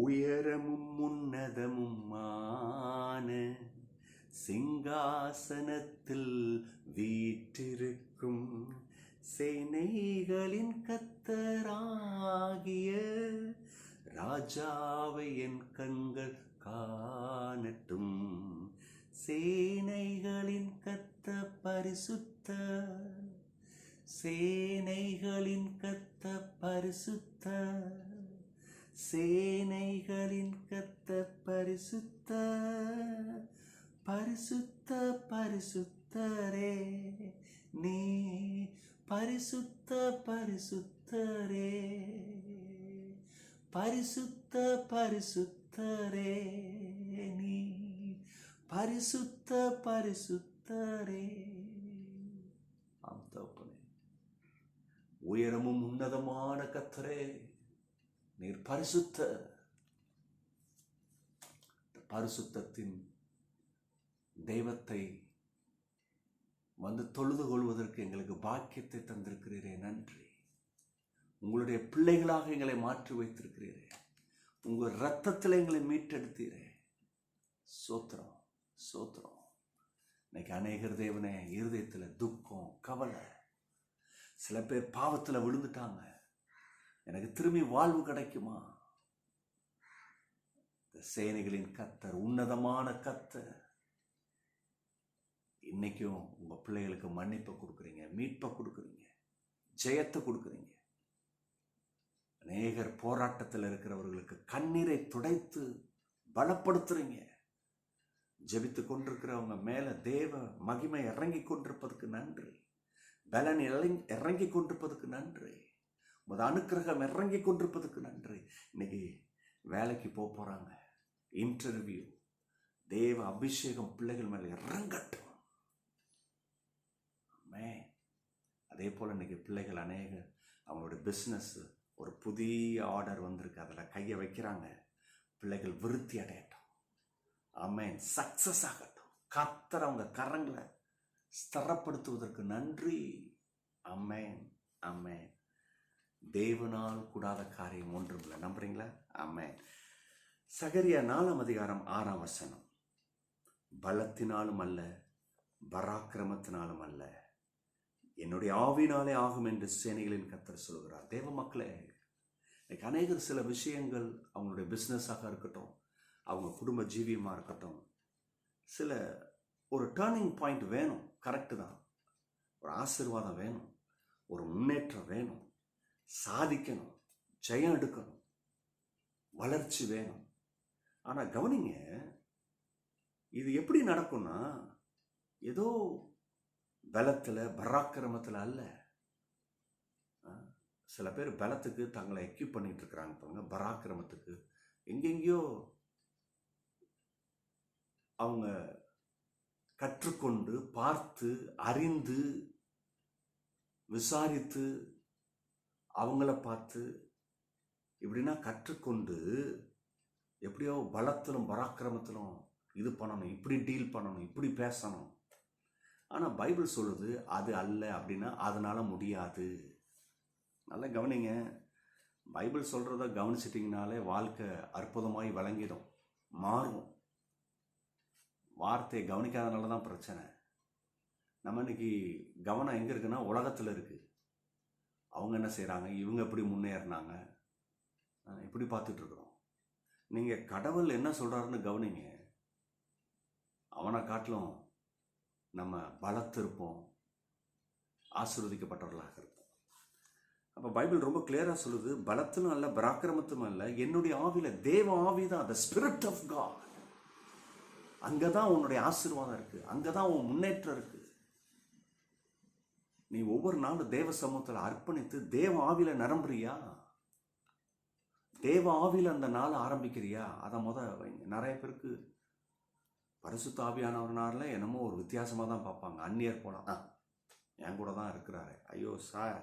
உயரமும் உன்னதமுமான சிங்காசனத்தில் வீற்றிருக்கும் சேனைகளின் கர்த்தராகிய ராஜாவை என் கண்கள் காணட்டும். சேனைகளின் கர்த்தர் பரிசுத்தர், சேனைகளின் கர்த்தர் பரிசுத்தர், சேனைகளின் கர்த்தர் பரிசுத்தர். பரிசுத்த பரிசுத்தரே, நீ பரிசுத்த பரிசுத்தரே, பரிசுத்த பரிசுத்தரே, நீ பரிசுத்த பரிசுத்தரே. ஆம் தகப்பனே, உயரமும் உன்னதமான கர்த்தரே, நீர் பரிசுத்த. பரிசுத்தத்தின் தெய்வத்தை வந்து தொழுது கொள்வதற்கு எங்களுக்கு பாக்கியத்தை தந்திருக்கிறீரே, நன்றி. உங்களுடைய பிள்ளைகளாக எங்களை மாற்றி வைத்திருக்கிறீரே, உங்கள் இரத்தத்தில் எங்களை மீட்டெடுத்தீரே, சோத்திரம் சோத்திரம். இன்னைக்கு அநேகர் தேவனே இருதயத்தில் துக்கம், கவலை, சில பேர் பாவத்தில் விழுந்துட்டாங்க. எனக்கு திரும்பி வாழ்வு கிடைக்குமா? சேனைகளின் கர்த்தர், உன்னதமான கர்த்தர், இன்னைக்கும் உங்க பிள்ளைகளுக்கு மன்னிப்பை கொடுக்குறீங்க, மீட்பை கொடுக்குறீங்க, ஜெயத்தை கொடுக்குறீங்க. அநேகர் போராட்டத்தில் இருக்கிறவர்களுக்கு கண்ணீரை துடைத்து பலப்படுத்துறீங்க. ஜெபித்து கொண்டிருக்கிறவங்க மேல தேவ மகிமை இறங்கி கொண்டிருப்பதற்கு நன்றி. பலன் இறங்கி கொண்டிருப்பதற்கு நன்றி. உமது அனுக்கிரகம் இறங்கி கொண்டிருப்பதற்கு நன்றி. இன்னைக்கு வேலைக்கு போறாங்க, இன்டர்வியூ, தேவ அபிஷேகம் பிள்ளைகள் மேல இறங்கட்டும். அதே போல இன்னைக்கு பிள்ளைகள் அநேக அவங்களுடைய பிஸ்னஸ் ஒரு புதிய ஆர்டர் வந்திருக்கு, அதில் கையை வைக்கிறாங்க. பிள்ளைகள் விருத்தி அடையட்டும். ஆமென். சக்சஸ் ஆகட்டும். கர்த்தர் அவங்க கரங்களை ஸ்திரப்படுத்துவதற்கு நன்றி. ஆமென் ஆமென். தேவனால் கூடாத காரியம் ஒன்றும் இல்லை. நம்புறீங்களா? ஆமென். சகரியா 4:6 பலத்தினாலும் அல்ல, பராக்கிரமத்தினாலும் அல்ல, என்னுடைய ஆவினாலே ஆகும் என்று சேனைகளின் கர்த்தர் சொல்கிறார். தேவ மக்களே, இன்னைக்கு அநேகர் சில விஷயங்கள், அவங்களுடைய பிஸ்னஸாக இருக்கட்டும், அவங்க குடும்ப ஜீவியமாக இருக்கட்டும், சில ஒரு டேர்னிங் பாயிண்ட் வேணும். கரெக்டு தான். ஒரு ஆசீர்வாதம் வேணும், ஒரு முன்னேற்றம் வேணும், சாதிக்கணும், ஜெயம் எடுக்கணும், வளர்ச்சி வேணும். ஆனால் கவனிங்க, இது எப்படி நடக்கும்னா ஏதோ பலத்தில் பராக்கிரமத்தில் அல்ல. சில பேர் பலத்துக்கு தங்களை எக்யூப் பண்ணிட்டு இருக்கிறாங்க பாருங்க, பராக்கிரமத்துக்கு எங்கெங்கேயோ அவங்க கற்றுக்கொண்டு பார்த்து அறிந்து விசாரித்து அவங்கள பார்த்து இப்படின்னா கற்றுக்கொண்டு எப்படியோ பலத்திலும் பராக்கிரமத்திலும் இது பண்ணணும், இப்படி டீல் பண்ணணும், இப்படி பேசணும். ஆனால் பைபிள் சொல்லுது அது அல்ல. அப்படின்னா அதனால முடியாது. நல்லா கவனிங்க. பைபிள் சொல்கிறத கவனிச்சிட்டிங்கனாலே வாழ்க்கை அற்புதமாய் வழங்கிடும், மாறும். வார்த்தையை கவனிக்காதனால தான் பிரச்சனை. நம்ம இன்னைக்கு கவனம் எங்கே இருக்குன்னா உலகத்தில் இருக்குது. அவங்க என்ன செய்கிறாங்க, இவங்க எப்படி முன்னேறினாங்க, இப்படி பார்த்துட்ருக்குறோம். நீங்கள் கடவுள் என்ன சொல்கிறாருன்னு கவனிங்க. அவனை காட்டிலும் நம்ம பலத்திருப்போம், ஆசீர்வதிக்கப்பட்டவர்களாக இருப்போம். அப்போ பைபிள் ரொம்ப கிளியராக சொல்லுது, பலத்திலும் அல்ல, பராக்கிரமத்தும் அல்ல, என்னுடைய ஆவியில, தேவ ஆவி தான், த ஸ்பிரிட் ஆஃப் காட். அங்கே தான் உன்னுடைய ஆசீர்வாதம் இருக்குது, அங்கே தான் உன் முன்னேற்றம் இருக்குது. நீ ஒவ்வொரு நாளும் தேவ சமூகத்தில் அர்ப்பணித்து தேவ ஆவியில நிரம்புறியா? தேவ ஆவியில அந்த நாளை ஆரம்பிக்கிறியா? அதை வைங்க. நிறைய பேருக்கு பரிசுத்த ஆவியானவர்னால என்னமோ ஒரு வித்தியாசமாக தான் பார்ப்பாங்க. அந்நியர் போல என் கூட தான் இருக்கிறாரு. ஐயோ சார்,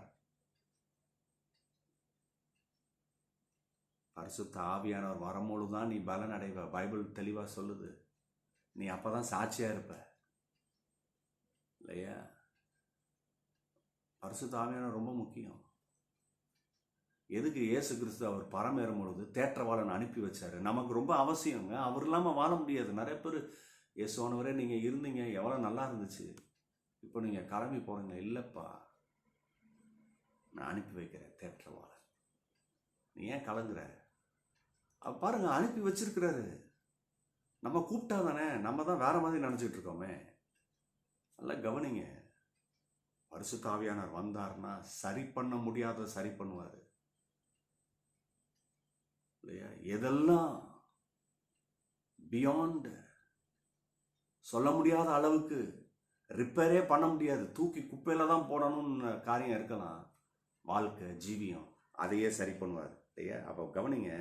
பரிசுத்த ஆவியானவர் வரும்போது தான் நீ பலன் அடைவ. பைபிள் தெளிவாக சொல்லுது. நீ அப்பதான் சாட்சியா இருப்ப இல்லையா? பரிசுத்த ஆவியானவர் ரொம்ப முக்கியம். எதுக்கு இயேசு கிறிஸ்து அவர் பரமேறும் பொழுது தேற்றவாளன் அனுப்பி வச்சாரு? நமக்கு ரொம்ப அவசியங்க. அவர் இல்லாமல் வாழ முடியாது. நிறைய பேர் இயேசுவானவரே நீங்கள் இருந்தீங்க, எவ்வளோ நல்லா இருந்துச்சு, இப்போ நீங்கள் கிளம்பி போகிறீங்க. இல்லைப்பா, நான் அனுப்பி வைக்கிறேன் தேற்றவாளன், நீ ஏன் கலங்குற? பாருங்க, அனுப்பி வச்சிருக்கிறாரு. நம்ம கூப்பிட்டா தானே, நம்ம தான் வேற மாதிரி நினச்சிட்டு இருக்கோமே. நல்லா கவனிங்க. பரிசுத்த ஆவியானவர் வந்தார்னா சரி பண்ண முடியாத சரி பண்ணுவார் இல்லையா? எதெல்லாம் பியாண்ட், சொல்ல முடியாத அளவுக்கு ரிப்பேரே பண்ண முடியாது, தூக்கி குப்பையில தான் போடணும்னு காரியம் இருக்கலாம், வாழ்க்கை ஜீவியம், அதையே சரி பண்ணுவார் இல்லையா? அப்போ கவனிங்க,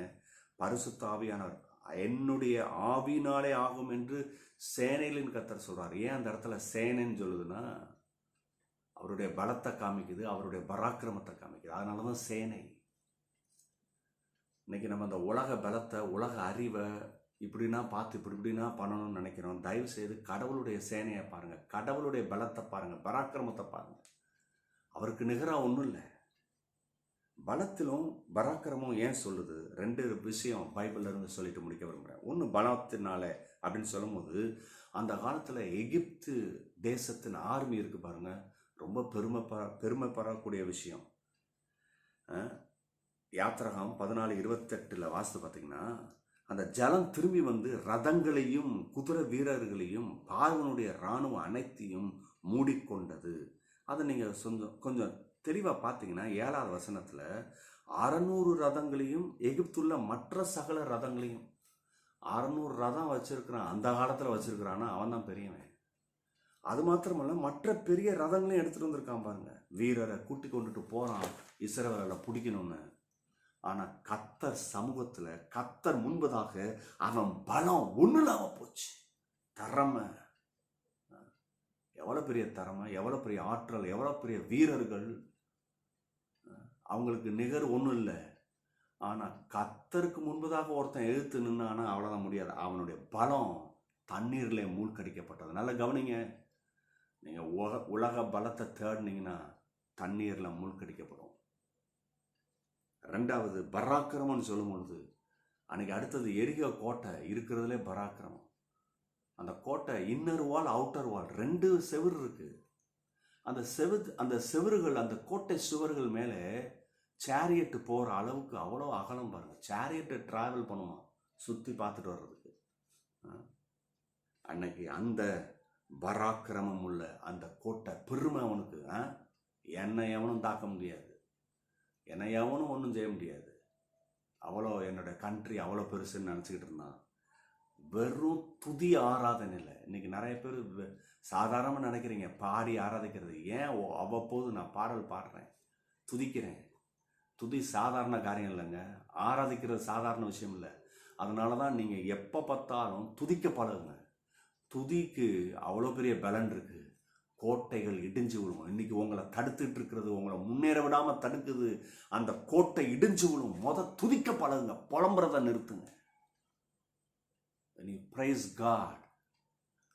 பரிசுத்த ஆவியானவர் என்னுடைய ஆவினாலே ஆகும் என்று சேனைகளின் கர்த்தர் சொல்றார். ஏன் அந்த இடத்துல சேனைன்னு சொல்லுதுன்னா, அவருடைய பலத்தை காமிக்குது, அவருடைய பராக்கிரமத்தை காமிக்குது. அதனால தான் சேனை. இன்னைக்கு நம்ம அந்த உலக பலத்தை, உலக அறிவை இப்படின்னா பார்த்து இப்படின்னா பண்ணணும்னு நினைக்கிறோம். தயவு செய்து கடவுளுடைய சேனையை பாருங்க, கடவுளுடைய பலத்தை பாருங்க, பராக்கிரமத்தை பாருங்க. அவருக்கு நிகராக ஒன்றும் இல்லை. பலத்திலும் பராக்கிரமும் ஏன் சொல்லுது? 2 விஷயம் பைபிள்ல இருந்து சொல்லிட்டு முடிக்க விரும்புகிறேன். ஒன்று பலத்தினால அப்படின்னு சொல்லும்போது, அந்த காலத்தில் எகிப்து தேசத்தின் ஆர்மி இருக்கு பாருங்க, ரொம்ப பெருமைப்படக்கூடிய விஷயம். யாத்திராகமம் 14:28 வாசித்து பார்த்தீங்கன்னா, அந்த ஜலம் திரும்பி வந்து ரதங்களையும் குதிரை வீரர்களையும் பார்வனுடைய இராணுவம் அனைத்தையும் மூடிக்கொண்டது. அதை நீங்கள் கொஞ்சம் தெளிவாக பார்த்தீங்கன்னா 7வது வசனத்தில் 600 ரதங்களையும் எகிப்துள்ள மற்ற சகல ரதங்களையும், 600 ரதம் வச்சிருக்கிறான், அந்த காலத்தில் வச்சிருக்கிறான்னா அவன் தான் பெரியவன். அது மாத்திரமல்ல, மற்ற பெரிய ரதங்களையும் எடுத்துகிட்டு வந்திருக்கான் பாருங்க. வீரரை கூட்டி கொண்டுட்டு போகிறான் இஸ்ரவேலை பிடிக்கணும்னு. ஆனால் கர்த்தர் சமூகத்தில், கர்த்தர் முன்பதாக அவன் பலம் ஒன்றும் இல்லாமல் போச்சு. திறமை, எவ்வளோ பெரிய திறமை, எவ்வளோ பெரிய ஆற்றல், எவ்வளோ பெரிய வீரர்கள், அவங்களுக்கு நிகர் ஒன்றும் இல்லை. ஆனால் கர்த்தருக்கு முன்பதாக ஒருத்தன் எழுத்து நின்னானா அவ்வளோதான் முடியாது. அவனுடைய பலம் தண்ணீரில் மூழ்கடிக்கப்பட்டது. நல்லா கவனிங்க, நீங்கள் உலக பலத்தை தேடினீங்கன்னா தண்ணீரில் மூழ்கடிக்கப்படும். 2வது பராக்கிரமம்னு சொல்லும் பொழுது, அன்னைக்கு அடுத்தது எரிகோ கோட்டை இருக்கிறதுலே பராக்கிரமம். அந்த கோட்டை இன்னர் வால் அவுட்டர் வால் 2 செவுரு இருக்கு. அந்த செவுறுகள், அந்த கோட்டை சுவர்கள் மேலே சேரியட்டு போகிற அளவுக்கு அவ்வளோ அகலம் பாருங்க. சேரியட்டு டிராவல் பண்ணுமா சுற்றி பார்த்துட்டு வர்றதுக்கு. அன்னைக்கு அந்த பராக்கிரமம் உள்ள அந்த கோட்டை பெருமை அவனுக்கு. என்னை எவனும் தாக்க முடியாது, என்னை எவனும் ஒன்றும் செய்ய முடியாது. அவ்வளோ என்னோட கண்ட்ரி அவ்வளோ பெருசுன்னு நினச்சிக்கிட்டு இருந்தான். வெறும் துதி ஆராதனை இல்லை. இன்னைக்கு நிறைய பேர் சாதாரணமாக நினைக்கிறீங்க பாடி ஆராதிக்கிறது. ஏன் அவ்வப்போது நான் பாடல் பாடுறேன், துதிக்கிறேன். துதி சாதாரண காரியம் இல்லைங்க, ஆராதிக்கிறது சாதாரண விஷயம் இல்லை. அதனால தான் நீங்கள் எப்போ பார்த்தாலும் துதிக்க பழகுங்க. துதிக்கு அவ்வளோ பெரிய பலன் இருக்கு. கோட்டைகள் இடிஞ்சு விழும். இன்னைக்கு உங்களை தடுத்துட்டு இருக்கிறது, உங்களை முன்னேற விடாமல் தடுக்குது, அந்த கோட்டை இடிஞ்சு விழும். துதிக்க பழகுங்க, புலம்புறதை நிறுத்துங்க. நீ பிரைஸ் காட்,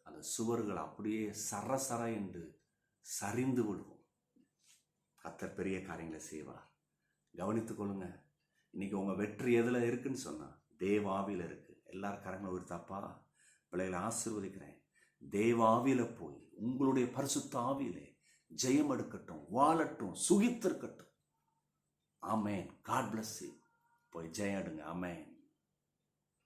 அந்த சுவர்கள் அப்படியே சர என்று சரிந்து விழும். கர்த்தர் பெரிய காரியங்களை செய்வார். கவனித்துக் கொள்ளுங்க. இன்னைக்கு உங்க வெற்றி எதுல இருக்குன்னு சொன்னா தேவாவில இருக்கு. எல்லாரும் கரங்களை உயர்த்தாப்பா, பிள்ளைகளை ஆசீர்வதிக்கிறேன். தேவாவில போய் உங்களுடைய பரிசுத்த ஆவியிலே ஜெயம் எடுக்கட்டும், வாழட்டும், சுகித்திருக்கட்டும். ஆமேன். God bless you. போய் ஜெயம் எடுங்க. ஆமேன்.